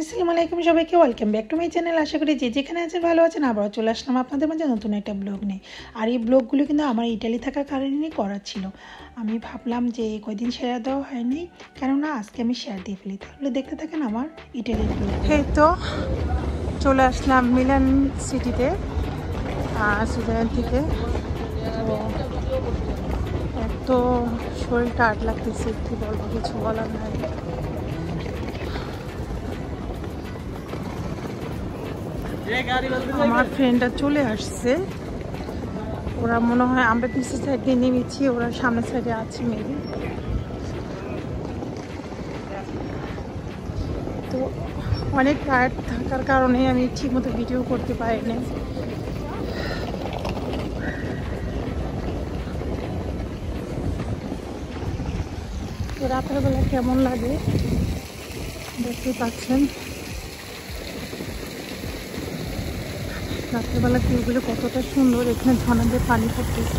আসসালামু আলাইকুম সবাইকে, welcome back to my channel. আশা করি যে যেখানে আছেন ভালো আছেন। আবারও চলে আসলাম আপনাদের মাঝে নতুন একটা ব্লগ নিয়ে। আর এই ব্লগগুলো কিন্তু আমার ইটালি থাকার কারণেই করা ছিল। আমি ভাবলাম যে কয়দিন শেয়ার দেওয়া হয়নি, কেননা আজকে আমি শেয়ার দিয়ে ফেলি। তাহলে দেখতে থাকেন আমার ইটালির ব্লগ। এই তো চলে আসলাম মিলান সিটিতে, সুইজারল্যান্ড থেকে। এত শরীরটা আট লাগতেছে, কি বলবো, কিছু বলার নাই। আমার ফ্রেন্ডরা চলে আসছে, ওরা মনে হয় আমরা পিছের সাইডে নেমেছি, ওরা সামনের সাইডে আছে মেবি। তো অনেক টায়ার্ড থাকার কারণে আমি ঠিক মতো ভিডিও করতে পারিনি। তো রাতের বেলা কেমন লাগে দেখতে পাচ্ছেন, রাত্রেবেলা ভিউগুলো কতটা সুন্দর। এখানে ঝর্ণা দিয়ে পানি পড়তেছে।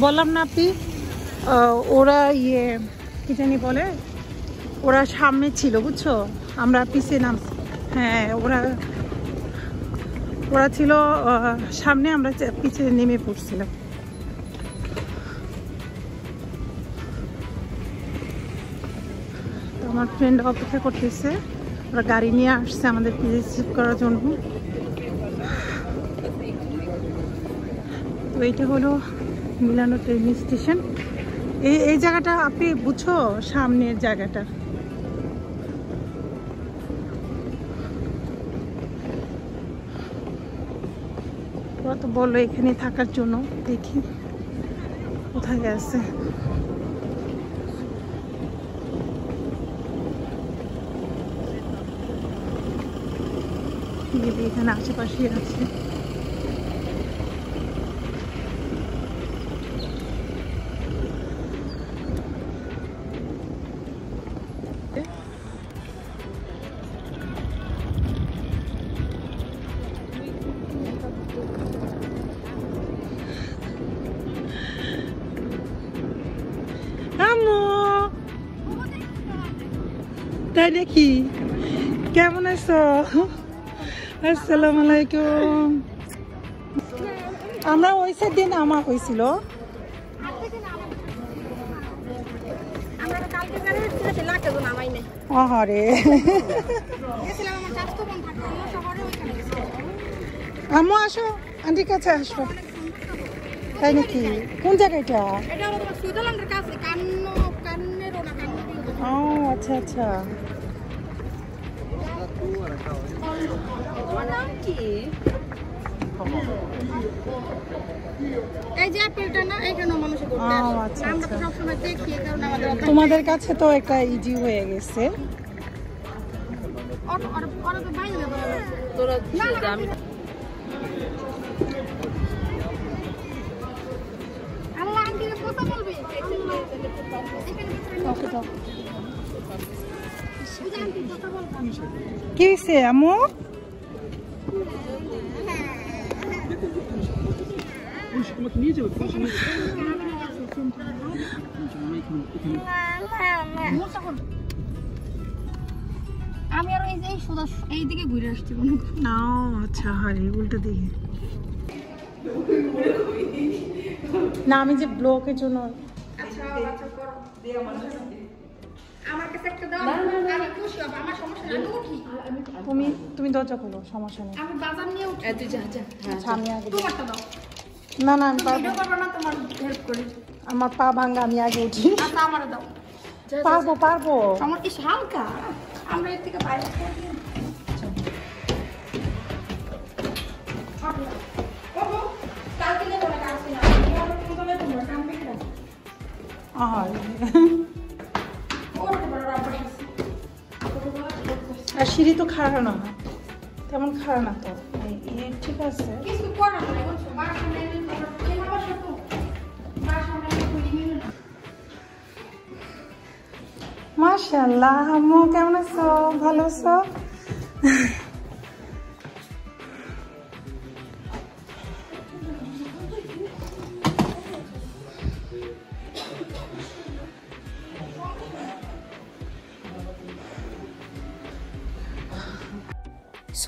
বললাম না আপনি, ওরা কি জানি বলে, ওরা সামনে ছিল বুঝছো, আমরা পিছিয়ে নাম। হ্যাঁ, ওরা ছিল সামনে, আমরা পিছিয়ে নেমে পড়ছিলাম। আমার ফ্রেন্ড অপেক্ষা করতেছে, ওরা গাড়ি নিয়ে আসছে আমাদেরকে রিসিভ করার জন্য। তো এইটা হলো মিলানো ট্রেন স্টেশন। এই জায়গাটা আপনি বুঝছো, সামনের জায়গাটা। ওরা তো বললো এখানে থাকার জন্য, দেখি কোথায় গেছে। এখানে আশেপাশে আছে। তাই নাকি? কেমন আছো? আসসালামু আলাইকুম। আমরা ওই সাইড দিয়ে নামা হয়েছিল। আহারে, আম্মু আসো, আন্টির কাছে আসো। তাই নাকি? কোন জায়গাটা? ও আচ্ছা আচ্ছা। তোমাদের কাছে তো একটা ইজি হয়ে গেছে। কি হয়েছে আম্মু? আমি আর এই যে এই দিকে ঘুরে আসছি। আচ্ছা, হারে উল্টো দিকে না, আমি যে ব্লকের জন্য। তুমি দরজা খোলো, সমস্যা নেই। না না, আমি আমার পা ভাঙ্গা, আমি আগে উঠি। পারবো পারবো, আমার কি হালকা, আমরা এর থেকে বাইরে আর সিঁড়ি তো খাড়া না, তেমন খাড়া না তো, ঠিক আছে। মাশাআল্লাহ, আম্মু কেমন আছো? ভালো আছো?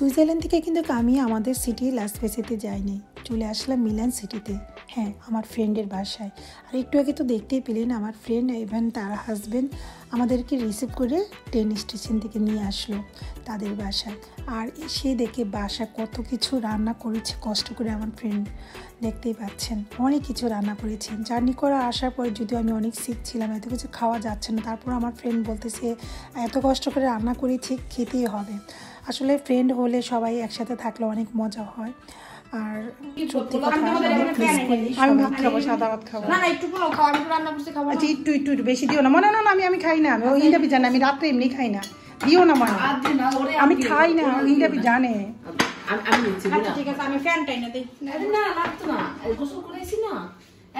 সুইজারল্যান্ড থেকে কিন্তু আমি আমাদের সিটি লাস ভেগাসে যাইনি, চলে আসলাম মিলান সিটিতে। হ্যাঁ, আমার ফ্রেন্ডের বাসায়। আর একটু আগে তো দেখতেই পেলেন আমার ফ্রেন্ড ইভেন তার হাজব্যান্ড আমাদেরকে রিসিভ করে ট্রেন স্টেশন থেকে নিয়ে আসলো তাদের বাসায়। আর এসে দেখে বাসা কত কিছু রান্না করেছে কষ্ট করে আমার ফ্রেন্ড, দেখতেই পাচ্ছেন অনেক কিছু রান্না করেছেন। জার্নি করা আসার পরে যদিও আমি অনেক সিক ছিলাম, এত কিছু খাওয়া যাচ্ছে না, তারপর আমার ফ্রেন্ড বলতেছে এত কষ্ট করে রান্না করেছি, খেতেই হবে। আসলে ফ্রেন্ড হলে সবাই একসাথে থাকলে অনেক মজা হয়। আর সত্যি কথা আমি ভাত খাবো, সাদা ভাত খাবো। না না একটু পোলাও খাও, আমি রান্না করতে খাবো। আচ্ছা একটু একটু বেশি দিও না, মনে না না আমি খাই না, আমি ওই ইন্ডাবি জানে, আমি রাত্রে এমনি খাই না, দিও না মানে আমি খাই না, ওই ইন্ডাবি জানে। আচ্ছা ঠিক আছে, আমি ফ্যানটাই না দেই। না লাগতো না, গোসল করেছি না,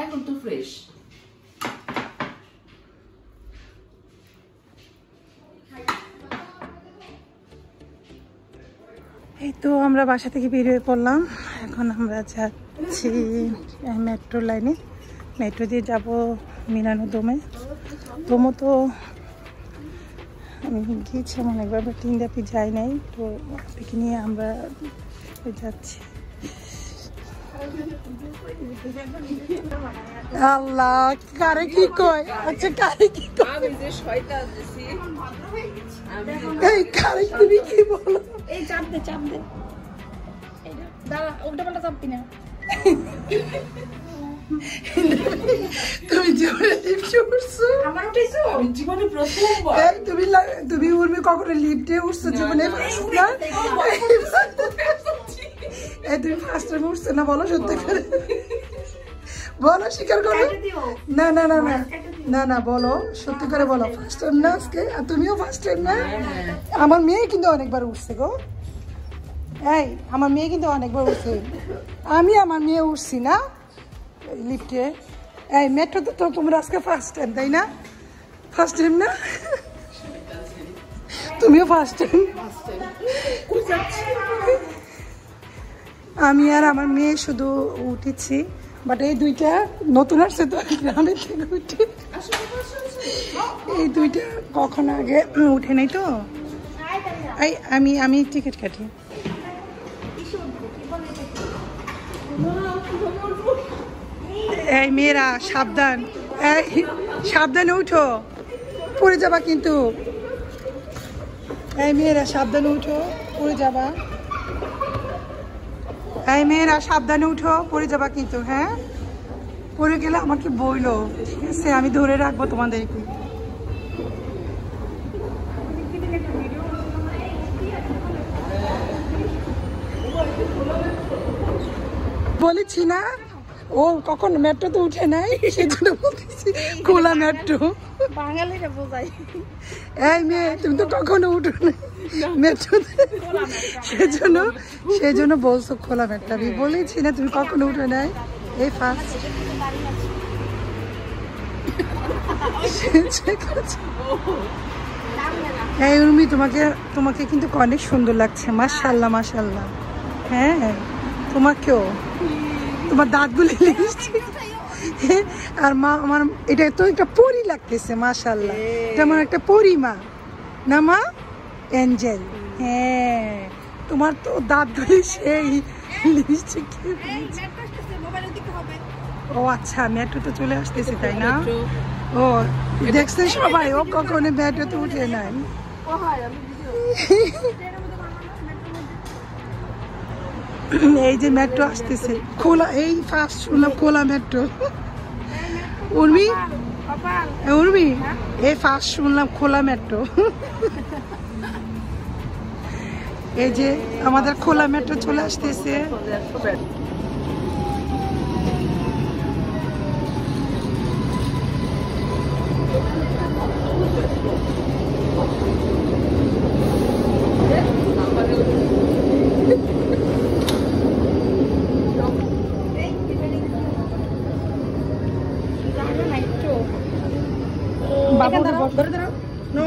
এখন তো ফ্রেশ। এই তো আমরা বাসা থেকে বের হয়ে পড়লাম, এখন আমরা যাচ্ছি মেট্রো লাইনে। মেট্রো দিয়ে যাব মিলানো দোমে। দোমো তো আমি গিয়েছিলাম অনেকবার, বাট ইন্ডিয়াতে যাই নাই, তো আপনাকে নিয়ে আমরা যাচ্ছি। আল্লাহ কারে কি কয়, আচ্ছা কারে কি কয়, এই কারে তুমি কি বলো? এই চাপ দে দাঁড়া, উল্টা পাল্টা চাপবি না। তুমি জীবনে লিফটে উঠছো? আমার উঠেছো? আমি জীবনে প্রথমবার। এই তুমি উর্মি কখনো লিফটে উঠছো জীবনে? এই তুমি ফার্স্ট টাইম উঠছো না? বলো সত্যি করে বলো, স্বীকার করো। না না না না না না বলো, সত্যি করে বলো, ফার্স্ট টাইম না আজকে? আর তুমিও ফার্স্ট টাইম না? আমার মেয়ে কিন্তু অনেকবার উঠছে গো। এই আমার মেয়ে কিন্তু অনেকবার উঠছে, আমি আমার মেয়ে উঠছি না লিফটে। এই মেট্রোতে তো তোমরা আজকে ফার্স্ট টাইম, তাই না? ফার্স্ট টাইম না? তুমিও ফার্স্ট টাইম? আমি আর আমার মেয়ে শুধু উঠেছি, বাট এই দুইটা নতুন আসছে তো গ্রামের থেকে উঠে, এই দুইটা কখন আগে উঠে নেই তো। এই আমি টিকিট কাটি। এই মেয়েরা সাবধান, এই সাবধানে উঠো, পড়ে যাবা কিন্তু। এই মেয়েরা সাবধানে উঠো, পড়ে যাবা। এই মেয়েরা সাবধানে উঠো, পড়ে যাবা কিন্তু। হ্যাঁ, পড়ে গেলে আমাকে বইলো, ঠিক আছে? আমি ধরে রাখবো তোমাদেরকে। বলেছি না ও কখন মেট্রোতে উঠে নাই, সেজন্য বলতেছি খোলা মেট্রো। বাঙালিরা বোঝাই। এই মেয়ে তুমি তো কখনো উঠো না মেট্রোতে, সেজন্য বলছো খোলা মেট্রো। আমি বলেছি না তুমি কখনো উঠে নাই, এই ফার্স্ট। এই উর্মি তোমাকে কিন্তু অনেক সুন্দর লাগছে, মাশাআল্লাহ মাশাআল্লাহ। হ্যাঁ তোমাকেও, তোমার দাঁতগুলি লিপস্টিক, আর মা আমার এটা তো একটা পরি লাগতেছে, মাশাআল্লাহ। এটা আমার একটা পরি মা না, মা এঞ্জেল। হ্যাঁ তোমার তো দাঁতগুলি সেই লিপস্টিক। ও আচ্ছা, মেট্রোতে চলে আসতেছে তাই না? ও দেখছে সবাই, ও কখনো মেট্রোতে উঠে নাই। এই যে মেট্রো আসতেছে খোলা, এই ফার্স্ট শুনলাম খোলা মেট্রো। উর্মি এই ফার্স্ট শুনলাম খোলা মেট্রো। এই যে আমাদের খোলা মেট্রো চলে আসতেছে।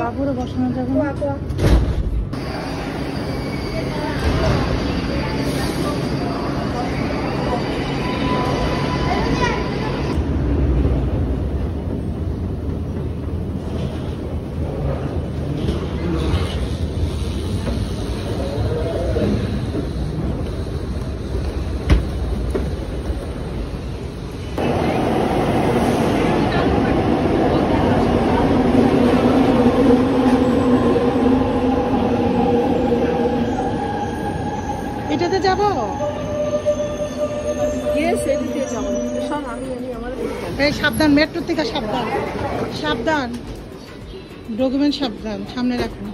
বাবুরে বসানো যাবে না। এই সাবধান, মেট্রো থেকে সাবধান, সাবধান, ডকুমেন্ট সাবধান, সামনে রাখুন।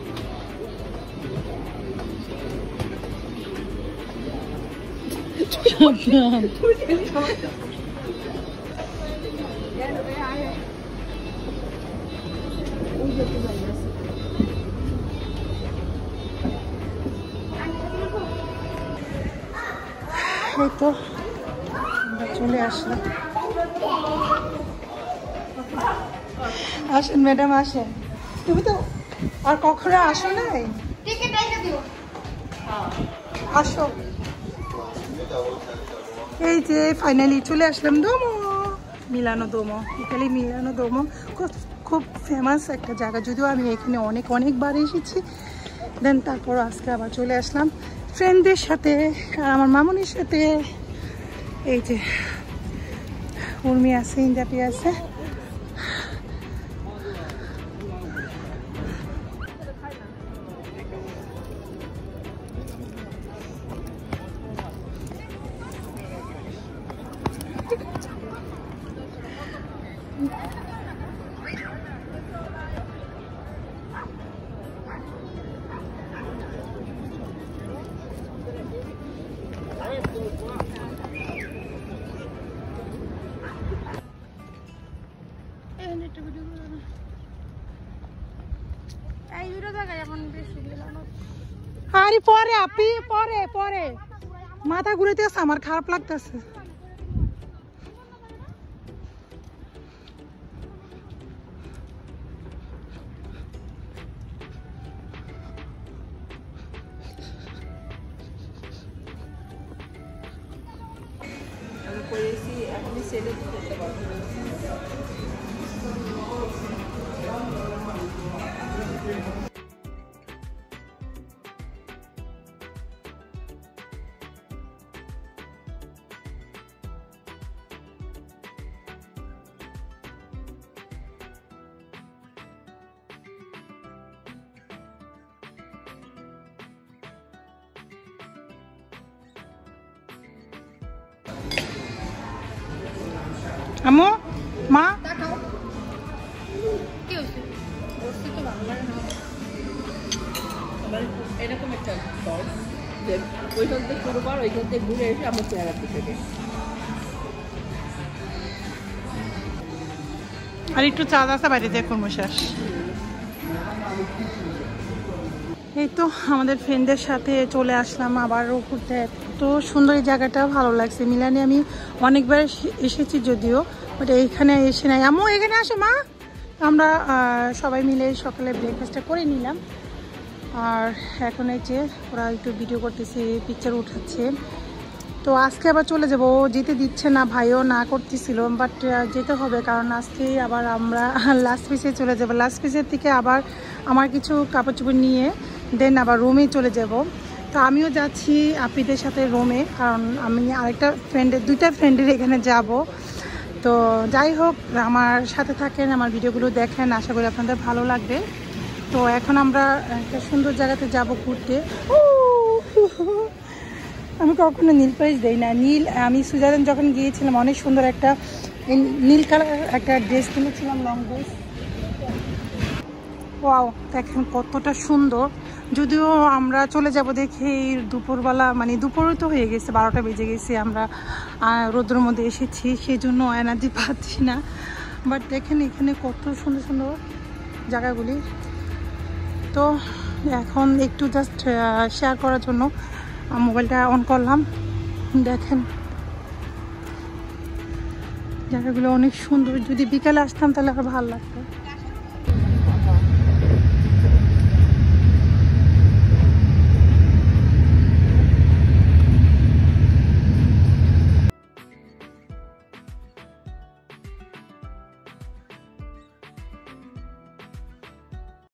সাবধান। এই তো আমরা চলে আসলাম। আসেন ম্যাডাম, আসেন। তুমি তো আর কখনো আসো নাই, আসো। এই যে ফাইনালি চলে আসলাম দোমো, মিলানো দোমো, ইতালি মিলানো দোমো। খুব ফেমাস একটা জায়গা, যদিও আমি এখানে অনেকবার এসেছি। দেন তারপর আজকে আবার চলে আসলাম ফ্রেন্ডদের সাথে আর আমার মামুনির সাথে। এই যে উর্মি আছে, ইন্দাপি আছে। আরে পরে আপনি পরে পরে মাথা ঘুরাইতেছে, আমার খারাপ লাগতেছে। আম্মু, মা, এরকম একটা শর্ট যে ওইখান থেকে শুরু কর, ওইখান থেকে ঘুরে এসে আমার চেহারা থেকে। আর একটু চা আসা বাইরে দেখুন শেষ। এই তো আমাদের ফ্রেন্ডদের সাথে চলে আসলাম আবারও ঘুরতে। এত সুন্দর এই জায়গাটা, ভালো লাগছে। মিলানে আমি অনেকবার এসেছি যদিও, বাট এইখানে এসে নাই। আম্মু এখানে আসে মা। আমরা সবাই মিলে সকালে ব্রেকফাস্টটা করে নিলাম। আর এখন এই যে ওরা একটু ভিডিও করতেছে, পিকচার উঠাচ্ছে। তো আজকে আবার চলে যাবো, ও যেতে দিচ্ছে না, ভাইও না করতেছিল, বাট যেতে হবে কারণ আজকে আবার আমরা লাস্ট পিসে চলে যাবো। লাস্ট পিসের থেকে আবার আমার কিছু কাপড় চোপড় নিয়ে দেন আবার রোমে চলে যাব। তো আমিও যাচ্ছি আপিদের সাথে রোমে, কারণ আমি আরেকটা দুইটা ফ্রেন্ডের এখানে যাব। তো যাই হোক, আমার সাথে থাকেন, আমার ভিডিওগুলো দেখেন, আশা করি আপনাদের ভালো লাগবে। তো এখন আমরা একটা সুন্দর জায়গাতে যাব ঘুরতে। আমি কখনো নীল পালিশ দেই না। নীল আমি সুইজারল্যান্ড যখন গিয়েছিলাম অনেক সুন্দর একটা নীল কালার একটা ড্রেস কিনেছিলাম, লং ড্রেস। ওয়াও, দেখেন কতটা সুন্দর। যদিও আমরা চলে যাব দেখে দুপুরবেলা, মানে দুপুরই তো হয়ে গেছে, 12টা বেজে গেছে। আমরা রোদ্রের মধ্যে এসেছি, সেই জন্য এনার্জি পাচ্ছি না। বাট দেখেন এখানে কত সুন্দর সুন্দর জায়গাগুলি। তো এখন একটু জাস্ট শেয়ার করার জন্য মোবাইলটা অন করলাম। দেখেন জায়গাগুলো অনেক সুন্দর। যদি বিকালে আসতাম তাহলে আর ভালো লাগতো।